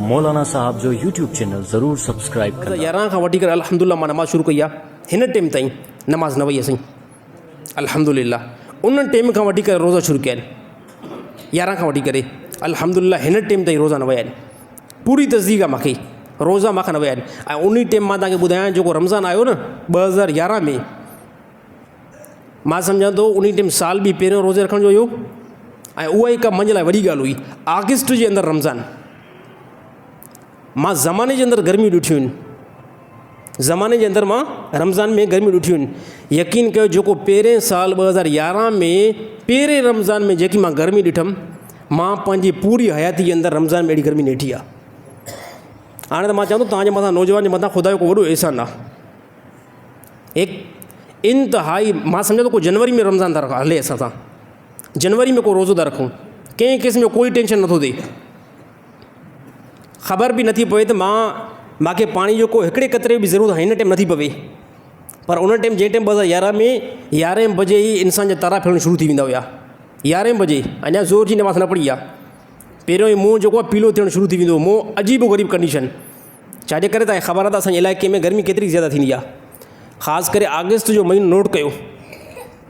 मौलाना साहब जो YouTube channel ज़रूर subscribe करें। 11 खां वठी करे अल्हम्दुलिल्लाह मां नमाज़ शुरू कई आहे। हिन टाइम ताईं नमाज़ न वई असां अल्हम्दुलिल्लाह। उन टाइम खां वठी करे रोज़ा शुरू कया आहिनि। 11 खां वठी करे अल्हम्दुलिल्लाह हिन टाइम ताईं रोज़ा न विया आहिनि। पूरी तस्दीक आहे मूंखे, रोज़ा मूंखां न विया आहिनि। ऐं उन टाइम मां तव्हांखे ॿुधायां जेको रमज़ान आयो न 2011 में, मां सम्झां थो उन टाइम साल बि पहिरियों रोज़े रखण जो हुयो। ऐं उहा हिकु मुंहिंजे लाइ वॾी ॻाल्हि हुई। अगस्त जे अंदरि रमज़ान, मां ज़माने जे अंदरि गर्मियूं ॾिठियूं आहिनि। ज़माने जे अंदरि मां रमज़ान में गर्मियूं ॾिठियूं आहिनि। यकीन कयो जेको पहिरें साल 2011 में पहिरें रमज़ान में जेकी मां गर्मी ॾिठमि, मां पंहिंजी पूरी हयाती जे अंदरि रमज़ान में अहिड़ी गर्मी न ॾिठी आहे। हाणे त मां चवां थो तव्हांजे मथां नौजवान जे मथां ख़ुदा जो को वॾो अहसान आहे। हिकु इंतिहाई मां सम्झां थो को जनवरी में रमज़ान था रखूं, हले असां सां जनवरी में को रोज़ो था रखूं, कंहिं क़िस्म जो कोई टेंशन नथो थिए। ख़बर बि नथी पवे त मूंखे पाणी जो को हिकिड़े क़तरे बि ज़रूरत हिन टाइम नथी पवे। पर उन टाइम जंहिं टाइम 2011 में 11 बजे ई इंसान जा तारा फिरणु शुरू थी वेंदा हुया। 11 बजे अञा ज़ोर जी नमाज़ न पढ़ी आहे। पहिरियों ई मुंहुं जेको आहे पीलो थियणु शुरू थी वेंदो, मुंहुं अजीब ग़रीब कंडीशन। छाजे करे तव्हांखे ख़बर आहे त असांजे इलाइक़े में गर्मी केतिरी ज़्यादा थींदी आहे। ख़ासि करे अगस्त जो महीनो नोट कयो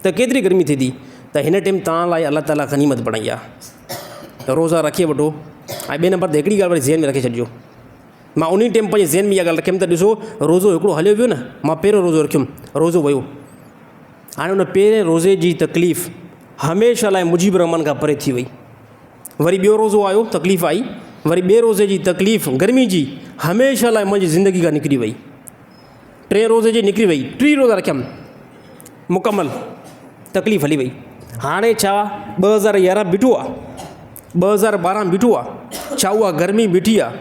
त केतिरी गर्मी थिए थी। त हिन टाइम तव्हां लाइ अलाह ताला गनीमत बणाई आहे त रोज़ा रखे वठो। ऐं ॿिए नंबर ते हिकिड़ी ॻाल्हि वरी ज़हन में रखे छॾिजो। मां उन टाइम पंहिंजे ज़हन में इहा ॻाल्हि रखियमि त ॾिसो रोज़ो हिकिड़ो हलियो वियो न, मां पहिरियों रोज़ो रखियुमि, रोज़ो वियो। हाणे उन पहिरें रोज़े जी तकलीफ़ हमेशह लाइ मुजीब रहमान खां परे थी वई। वरी ॿियो रोज़ो आयो, तकलीफ़ आई। वरी ॿिए रोज़े जी तकलीफ़ गर्मी जी हमेशह लाइ मुंहिंजी ज़िंदगी खां निकिरी वई। 3 रोज़े जी निकिरी वई, 3 रोज़ा रखियमि मुकमल, तकलीफ़ हली वई। हाणे छा 2011 बीठो आहे, 2012 बीठो आहे। छा उहा गर्मी बीठी आहे,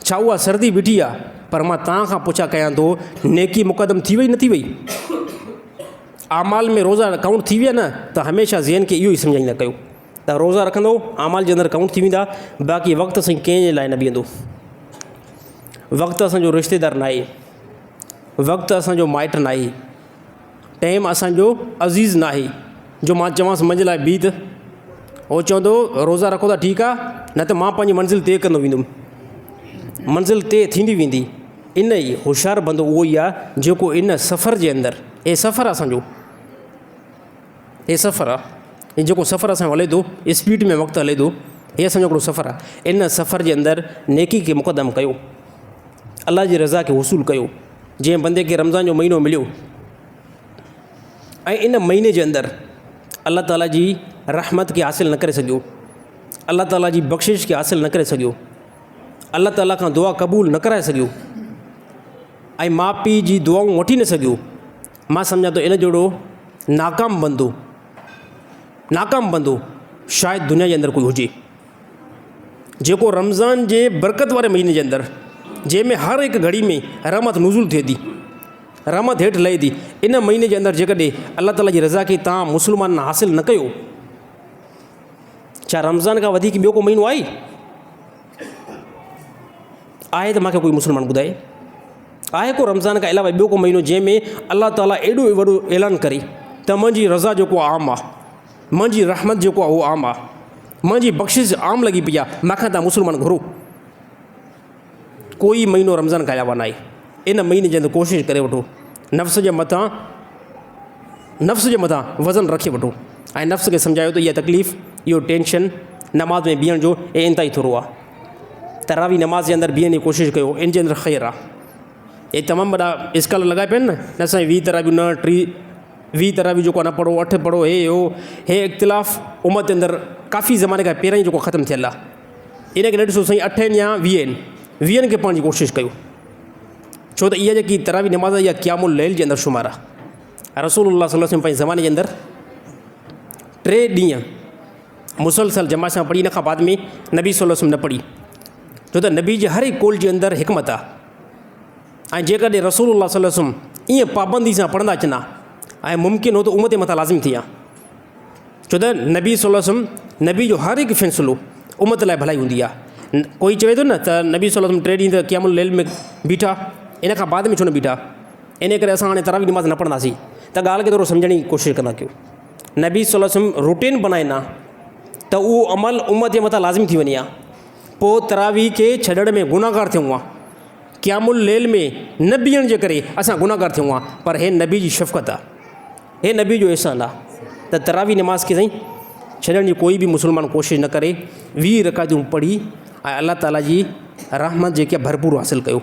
छा उहा सर्दी बीठी आहे। पर मां तव्हां खां पुछा कयां थो, नेकी मुक़दम थी वई नथी वई? आमाल में रोज़ा काउंट थी विया न? त हमेशह ज़हन खे इहो ई सम्झाईंदा कयो त रोज़ा रखंदो आमाल जे अंदरि काउंट थी वेंदा। बाक़ी वक़्तु असां कंहिंजे लाइ न बीहंदो। वक़्तु असांजो रिश्तेदार न आहे, वक़्तु असांजो माइट न आहे, टाइम असांजो अज़ीज़ न आहे जो मां चवांसि मुंहिंजे लाइ बीह त उहो चवंदो रोज़ा रखो त ठीकु आहे, न त मां पंहिंजी मंज़िल तय कंदो वेंदुमि। मंज़िल तय थींदी वेंदी। इन ई होशियारु बंदो उहो ई आहे जेको इन सफ़र जे अंदरि, हे सफ़र आहे असांजो, हे सफ़र आहे, हे जेको सफ़र असांजो हले थो, स्पीड में वक़्तु हले थो, हे असांजो हिकिड़ो सफ़र आहे। इन सफ़र जे अंदरि नेकी खे मुक़दम कयो, अलाह जी रज़ा खे वसूल कयो। जंहिं बंदे खे रमज़ान जो महीनो मिलियो ऐं इन महीने जे अंदरि अल्लाह ताला जी रहमत खे हासिलु न करे सघियो, अल्लाह ताला जी बख़्शिश खे हासिलु न करे सघियो, अल्लाह ताला खां दुआ क़बूल न कराए सघियो ऐं माउ पीउ जी दुआऊं वठी न सघियो, मां सम्झां थो इन जहिड़ो नाकाम बंदो शायदि दुनिया जे अंदरि कोई हुजे। जेको रमज़ान जे बरक़त वारे महीने जे अंदरि, जंहिंमें हर हिकु घड़ी में रहमत नुज़ुल थिए थी, रहमत हेठि लहे थी, इन महीने जे अंदरि जेकॾहिं अल्लाह ताला जी रज़ा खे तव्हां मुस्लमान हासिलु न कयो, छा रमज़ान खां वधीक ॿियो को महीनो आहे? आहे त मूंखे कोई मुस्लमान ॿुधाए। आहे को रमज़ान खां अलावा ॿियो को महीनो जंहिंमें अल्लाह ताला एॾो वॾो ऐलान करे त मुंहिंजी रज़ा जेको आहे आम आहे, मुंहिंजी रहमत जेको आहे उहो आम आहे, मुंहिंजी बख़्शिश आम लॻी पई आहे, मूंखां तव्हां मुस्लमान घुरो। कोई महीनो रमज़ान खां अलावा न आहे। इन महीने जे अंदरि कोशिशि करे वठो, नफ़्स जे मथां वज़न रखे वठो ऐं नफ़्स खे सम्झायो त इहा तकलीफ़, इहो टेंशन नमाज़ में बीहण जो ऐं इंतिहाई थोरो आहे। तरावी नमाज़ जे अंदरि बीहण जी कोशिशि कयो, इन जे अंदरि ख़ैरु आहे। हे तमामु वॾा स्काल लॻाए पिया आहिनि न असांजी 20 तरावियूं न 20 तरावियूं जेको न पढ़ो, 8 पढ़ो, हे इख़्तिलाफ़ उमत जे अंदरि काफ़ी ज़माने खां पहिरियों ई जेको ख़तमु थियल आहे। इन खे न ॾिसो साईं 8 आहिनि या 20 आहिनि, 20 खे पढ़ण जी कोशिशि कयो। छो त इहा जेकी तरावी नमाज़ आहे इहा क़यामुल लैल जे अंदरि शुमार आहे। रसूलुल्लाह सल्लल्लाहु अलैहि वसल्लम पंहिंजे ज़माने जे अंदरि 3 ॾींहं मुसलसल जमात सां पढ़ी, इन खां बाद में नबी सल्लल्लाहु अलैहि वसल्लम न पढ़ी। छो त नबी जे हर हिकु कौल जे अंदरि हिकमत आहे। ऐं जेकॾहिं रसूलुल्लाह सल्लल्लाहु अलैहि वसल्लम ईअं पाबंदी सां पढ़ंदा अचनि ऐं मुमकिन हो त उमत जे मथां लाज़िम थी आहे। छो त नबी सल्लल्लाहु अलैहि वसल्लम, नबी जो हर हिकु फ़ैसिलो उमत लाइ भलाई हूंदी आहे। कोई चवे थो न त नबी सल्लल्लाहु अलैहि वसल्लम 3 ॾींहं त क़यामुल लैल में बीठा, इन खां बाद में छो न बीठा? इन करे असां हाणे तरावी नमाज़ न पढ़ंदासीं त ॻाल्हि खे थोरो सम्झण जी कोशिशि कंदा कयो। नबी सल्लल्लाहु अलैहि वसल्लम रूटीन बनाए न त उहो अमल उमत जे मथां लाज़िम थी वञे हा। पोइ तरावी खे छॾण में गुनाहगार थियूं आहे, क़यामुल लेल में न बीहण जे करे असां गुनाहगार थियूं आहे, पर हे नबी जी शफ़क़त आहे, हे नबी जो अहसान आहे त तरावी नमाज़ खे साईं छॾण जी कोई बि मुस्लमान कोशिशि न करे, 20 रकातूं पढ़ी ऐं अल्लाह ताला जी रहमत जेकी आहे भरपूर हासिलु कयो।